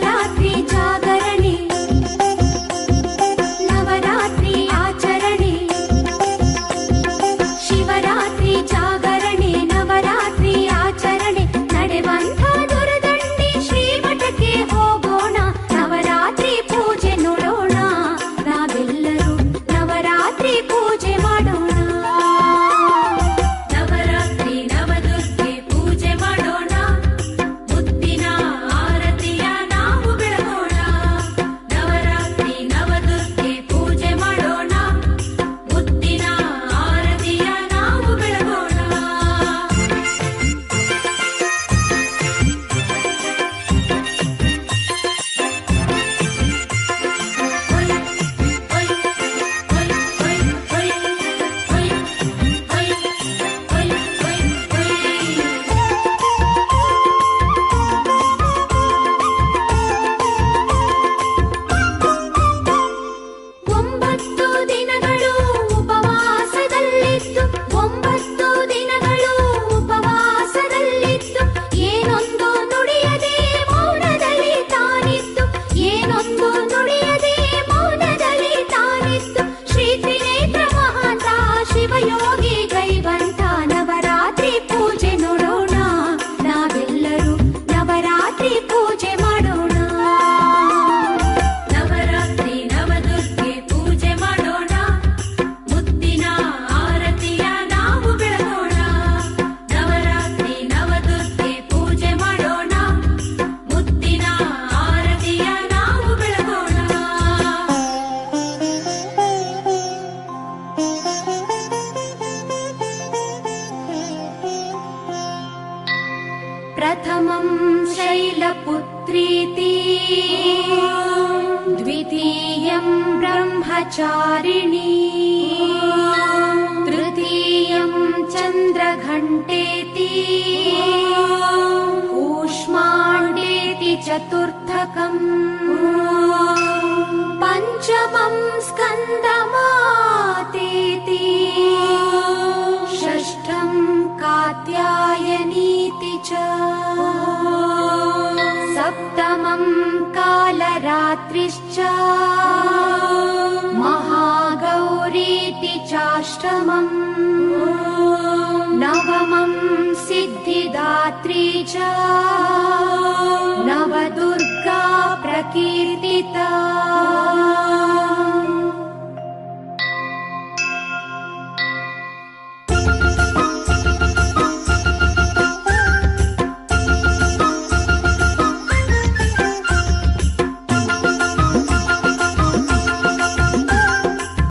ನವರಾತ್ರಿ ಜಾಗರಣೆ ನವರಾತ್ರಿ ಆಚರಣೆ ಶಿವರಾತ್ರಿ ಜಾಗರಣೆ ನವರಾತ್ರಿ ಆಚರಣೆ ನಡೆವಂಥ ದುರದಂಡಿ ಶ್ರೀಮಠಕ್ಕೆ ಹೋಗೋಣ ನವರಾತ್ರಿ ಪೂಜೆ ನೋಡೋಣ ನಾವೆಲ್ಲರೂ ನವರಾತ್ರಿ ಪೂಜೆ ಮಾಡೋಣ ನವರಾತ್ರಿ ನವದುರ್ಗೆ ಪೂಜೆ ಮಾಡೋಣ ಮುತ್ತಿನ ಆರತಿಯ ನಾವು ಬೆಳಗೋಣ ನವರಾತ್ರಿ ನವದುರ್ಗೆ ಪೂಜೆ ಮಾಡೋಣ ಮುತ್ತಿನ ಆರತಿಯ ನಾವು ಬೆಳಗೋಣ ಒಂಬತ್ತು ದಿನಗಳು ಉಪವಾಸದಲ್ಲಿದ್ದು ಒಂಬತ್ತು ದಿನಗಳು ಉಪವಾಸದಲ್ಲಿದ್ದು ಏನೊಂದು ನುಡಿಯದೆ ಮೌನದಲ್ಲಿ ತಾನಿತ್ತು ಏನೊಂದು ನುಡಿಯದೆ ಮೌನದಲ್ಲಿ ತಾನಿತ್ತು ಶ್ರೀ ತ್ರಿನೇತ್ರ ಮಹಾಂತ ಶಿವಯೋಗಿ ಗೈವಂತ ನವರಾತ್ರಿ ಪೂಜೆ ನೋಡೋಣ ನಾವೆಲ್ಲರೂ ನವರಾತ್ರಿ ಪೂಜೆ ಮಾಡೋಣ ನವರಾತ್ರಿ ನವದುರ್ಗೆ ಪೂಜೆ ಮಾಡೋಣ ಮುತ್ತಿನ ಆರತಿಯ ನಾವು ಬೆಳಗೋಣ ನವರಾತ್ರಿ ನವದುರ್ಗೆ ಪೂಜೆ ಮಾಡೋಣ ಮುತ್ತಿನ ಆರತಿಯ ನಾವು ಬೆಳಗೋಣ प्रथमं शैलपुत्रीति द्वितीयं ब्रह्मचारिणी तृतीयं चन्द्रघण्टेति कूष्माण्डेति चतुर्थकम् पञ्चमं स्कन्दमातेति षष्ठं कात्यायनीति च सप्तमं कालरात्रिश्च महागौरीति चाष्टमम् नवमं सिद्धिदात्री च नवदुर्गा प्रकीर्तिता